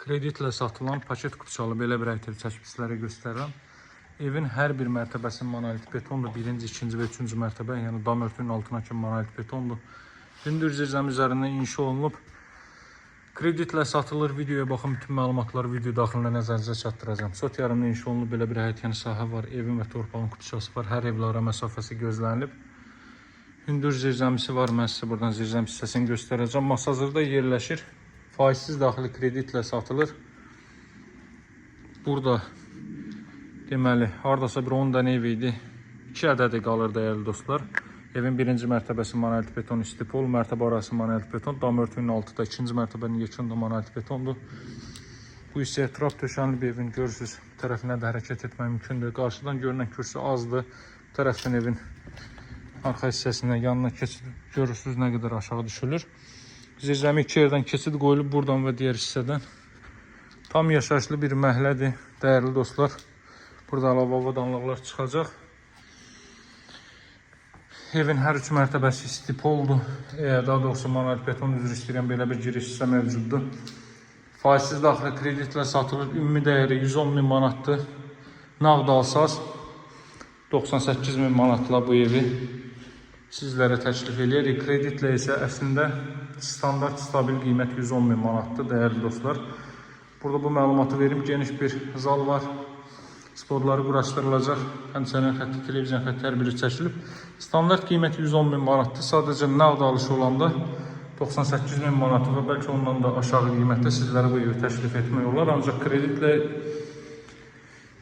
Kreditlə satılan paket qutuçalı belə bir əytir çəkib sizlərə göstərirəm. Evin hər bir mərtəbəsi monolit betondur. Birinci, ikinci və üçüncü mərtəbə, yəni dam örtüyünün altına kimi monolit betondur. Hündür zirzəmi üzərindən inşa olunub. Kreditlə satılır. Videoya baxın, bütün məlumatları video daxilində nəzərinizə çatdıracağım. Sot yarımda inşa olunub belə bir həyət yəni sahə var. Evin və torpağın qutuçası var. Hər evlə ara məsafəsi gözlənilib. Hündür zirzəmisi var. Mən sizə buradan zirzəm hissəsini göstərəcəm. Masa hazırda yerləşir. Faizsiz daxili kreditlə satılır. Burada deməli, hardasa bir 10 dənə ev idi. 2 ədədi qalır dəyərli dostlar. Evin birinci mərtəbəsi monolit beton istipol, mərtəbə arası monolit beton, dam örtüyünün altı da ikinci mərtəbənin yekunda monolit betondur. Bu hissəyə trap döşənli bir evin görürsünüz. Bu tərəfinə də hərəkət etmək mümkündür. Qarşıdan görünən kürsü azdır. Bu tərəfdən evin arxa hissəsindən yanına keçid görürsünüz nə qədər aşağı düşülür. Zirzəmi iki yerdən keçid qoyulub buradan və digər hissədən. Tam yaşayışlı bir məhəllədir dəyərli dostlar. Burada əlavə avadanlıqlar çıxacaq. Evin hər üç mərtəbəsi istipoldur. Daha doğrusu monolit beton üzrü istəyirəm belə bir giriş hissə mövcuddur. Faizsiz daxili kreditlə satılır. Ümumi dəyəri 110.000 manatdır. Nağd alsaz 98.000 manatla bu evi sizlərə təklif edirik. Kreditlə isə əslində standart stabil qiymət 110.000 manatdır dəyərli dostlar. Burada bu məlumatı verim. Geniş bir zal var. Sporları quraşdırılacaq. Həmçinin xətti, televizyon xətti hər biri çəkilib. Standart qiymət 110.000 manatdır. Sadəcə nağd alışı olanda 98.000 manatı və bəlkə ondan da aşağı qiymətdə sizlərə bu evi təklif etmək olar. Ancaq kreditlə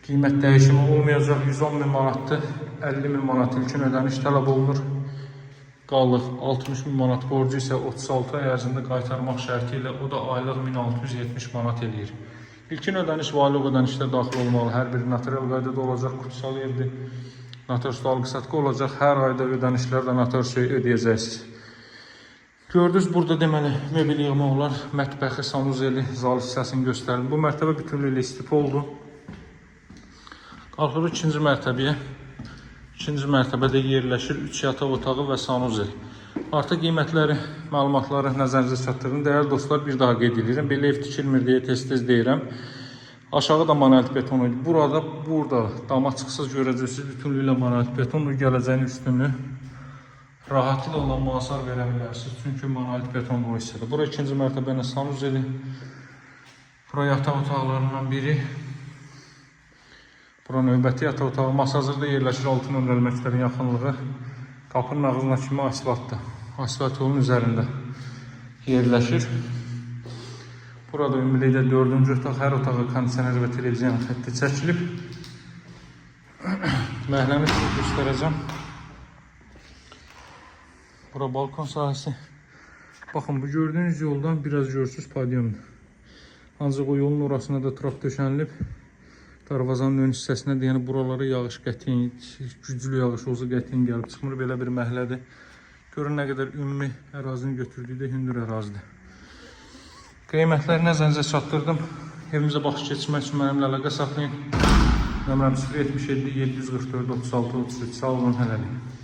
qiymət dəyişimi olmayacaq. 110.000 manatdır. 50.000 manat ilkin ödəniş tələb olunur. Qalıq 60.000 manat borcu isə 36 ay ərzində qaytarmaq şərti ilə o da aylıq 1670 manat eləyir. İlkin ödəniş valiliq ödənişdə daxil olmalı. Hər biri notarial qaydada olacaq. Qutuçalı evdir. Notar alqı-satqı olacaq. Hər ayda ödənişlərdə notar ödəyəcəksiniz. Gördünüz burada deməli mebel yığma olar. Mətbəxi, sanuzeli, zal hissəsini göstərin. Bu mərtəbə bütünlüklə istipoldur. Qalxırıq ikinci mərtəbəyə. İkinci mərtəbədə yerləşir 3 yataq otağı və sanuzel. Artıq qiymətləri, məlumatları nəzərinizə çatdırın. Dəyərli dostlar, bir daha qeyd edirəm. Belə ev tikilmir deyə tez-tez deyirəm. Aşağı da monolit beton idi. Burada dama çıxsız görəcəksiniz. Bütünlüklə monolit betondur. Gələcəyin üstünü rahat ilə olan müasar verə bilərsiniz. Çünki monolit betondur o hissədə. Bura ikinci mərtəbənin sanuzeli. Bura yataq otaqlarından biri. Bura növbəti yataq otağı. Masa hazırda yerləşir 6 nömrəli məktəbin yaxınlığı. Qapının ağzına kimi asfaltdır. Asfalt yolun üzərində yerləşir. Burada ümumilikdə 4-cü otaq, hər otağı kondisioner və televizyon xətti çəkilib. Məhləni sizə göstərəcəm. Bura balkon sahəsi. Baxın, bu gördüyünüz yoldan biraz görürsünüz padiumdur. Ancaq o yolun orasına da trap döşənilib. Darvazanın ön hissəsinə də, yəni buralara yağış qətiyin, güclü yağış olsa qətiyin gəlib çıxmır. Belə bir məhəllədir. Görün nə qədər ümumi ərazini götürdüyü də hündür ərazidir. Qiymətləri nəzərinizə çatdırdım. Evimizə baxış keçirmək üçün mənimlə əlaqə saxlayın. Nömrəm 077 744 36 33. Sağ olun, hələlik.